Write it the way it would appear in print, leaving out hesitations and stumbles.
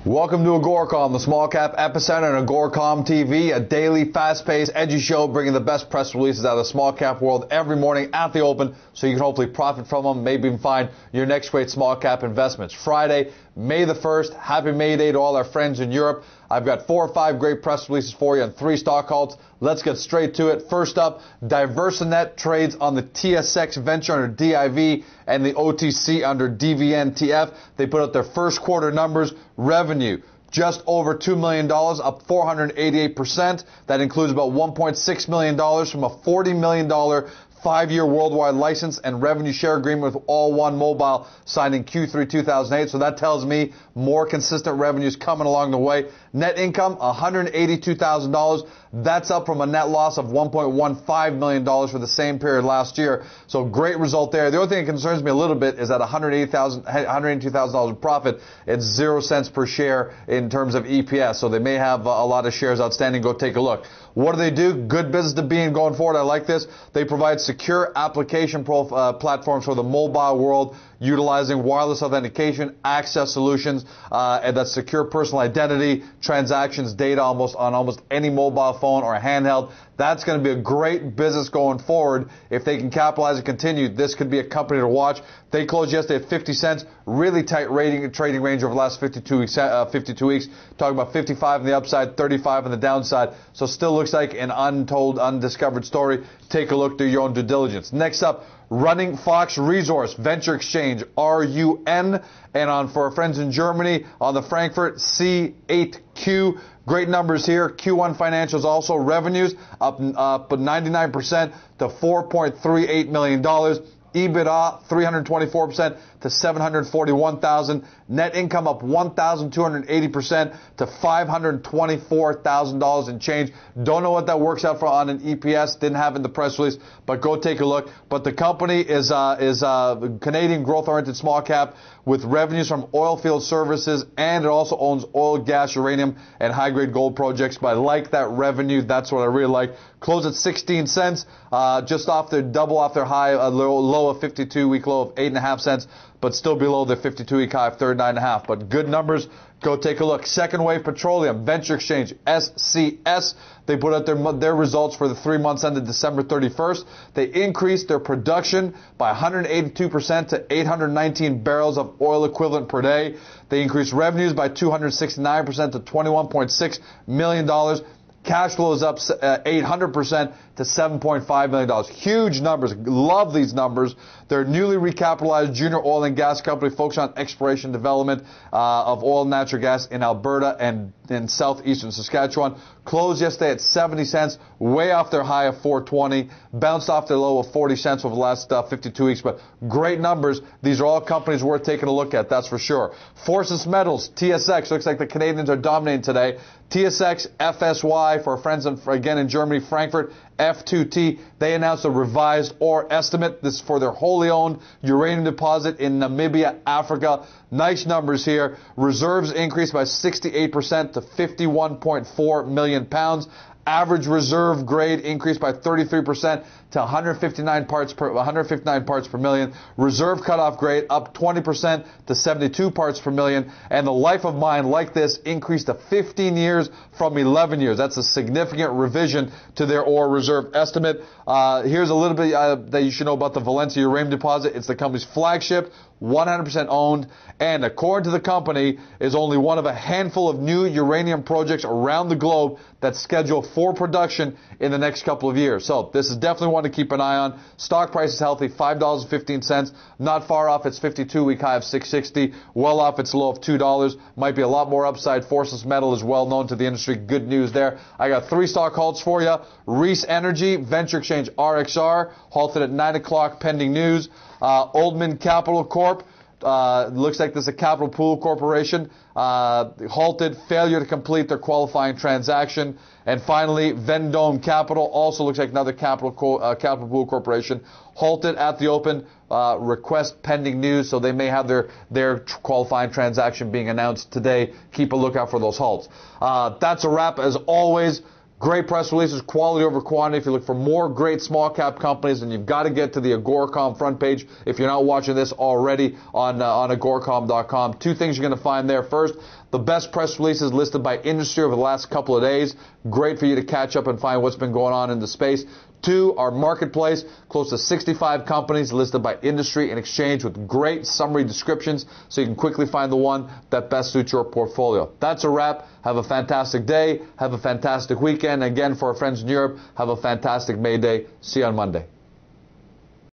Welcome to AGORACOM, the Small Cap Epicenter, and AGORACOM TV, a daily, fast-paced, edgy show bringing the best press releases out of the small cap world every morning at the open, so you can hopefully profit from them, maybe even find your next great small cap investments. Friday, May the 1st, happy May Day to all our friends in Europe. I've got 4 or 5 great press releases for you and 3 stock halts. Let's get straight to it. First up, Diversinet trades on the TSX venture under DIV and the OTC under DVNTF. They put out their first quarter numbers. Revenue, just over $2 million, up 488%. That includes about $1.6 million from a $40 million 5-year worldwide license and revenue share agreement with All One Mobile signed in Q3 2008. So that tells me more consistent revenues coming along the way. Net income, $182,000. That's up from a net loss of $1.15 million for the same period last year. So great result there. The only thing that concerns me a little bit is that $182,000 in profit. It's 0 cents per share in terms of EPS. So they may have a lot of shares outstanding. Go take a look. What do? Good business to be in going forward. I like this. They provide secure application platforms for the mobile world, utilizing wireless authentication, access solutions, and that secure personal identity, transactions, data on almost any mobile phone or handheld. That's going to be a great business going forward. If they can capitalize and continue, this could be a company to watch. They closed yesterday at 50 cents. Really tight trading range over the last 52 weeks. Talking about 55 on the upside, 35 on the downside. So still looks like an untold, undiscovered story. Take a look, do your own due diligence. Next up, Running Fox Resource Venture Exchange, RUN, and for our friends in Germany on the Frankfurt C8Q. Great numbers here. Q1 financials also. Revenues up 99% to $4.38 million. EBITDA 324% to $741,000. Net income up 1,280% to $524,000 and change. Don't know what that works out for on an EPS. Didn't have it in the press release, but go take a look. But the company is Canadian growth-oriented small cap with revenues from oil field services, and it also owns oil, gas, uranium, and high-grade gold projects. But I like that revenue. That's what I really like. Closed at 16 cents, just off their double off their high, low of 52-week low of 8.5 cents, but still below the 52-week high of 39.5. But good numbers. Go take a look. Second Wave Petroleum Venture Exchange, SCS. They put out their results for the 3 months ended December 31st. They increased their production by 182% to 819 barrels of oil equivalent per day. They increased revenues by 269% to $21.6 million. Cash flow is up 800% to $7.5 million. Huge numbers. Love these numbers. They're newly recapitalized junior oil and gas company focused on exploration development of oil and natural gas in Alberta and in southeastern Saskatchewan. Closed yesterday at 70 cents, way off their high of 420. Bounced off their low of 40 cents over the last 52 weeks. But great numbers. These are all companies worth taking a look at, that's for sure. Forsys Metals, TSX. Looks like the Canadians are dominating today. TSX, FSY, for our friends again in Germany, Frankfurt, F2T. They announced a revised ore estimate. This is for their wholly owned uranium deposit in Namibia, Africa. Nice numbers here. Reserves increased by 68% to 51.4 million pounds. Average reserve grade increased by 33% to 159 parts per million. Reserve cutoff grade up 20% to 72 parts per million. And the life of mine, like this, increased to 15 years from 11 years. That's a significant revision to their ore reserve estimate. Here's a little bit that you should know about the Valencia uranium deposit. It's the company's flagship, 100% owned, and according to the company, is only one of a handful of new uranium projects around the globe that's scheduled for production in the next couple of years. So this is definitely one to keep an eye on. Stock price is healthy, $5.15, not far off its 52-week high of $6.60, well off its low of $2. Might be a lot more upside. Forsys Metal is well known to the industry. Good news there. I got 3 stock halts for you. Reece Energy, Venture Exchange RXR, halted at 9 o'clock pending news. Uldaman Capital Corp. Looks like this is a capital pool corporation. Halted, failure to complete their qualifying transaction. And finally, Vendome Capital, also looks like another capital pool corporation. Halted at the open, request pending news, so they may have their qualifying transaction being announced today. Keep a lookout for those halts. That's a wrap as always. Great press releases, quality over quantity. If you look for more great small cap companies, then you've got to get to the AGORACOM front page. If you're not watching this already on agoracom.com, two things you're going to find there. First, the best press releases listed by industry over the last couple of days. Great for you to catch up and find what's been going on in the space. Two, our marketplace, close to 65 companies listed by industry and exchange with great summary descriptions so you can quickly find the one that best suits your portfolio. That's a wrap. Have a fantastic day. Have a fantastic weekend. Again, for our friends in Europe, have a fantastic May Day. See you on Monday.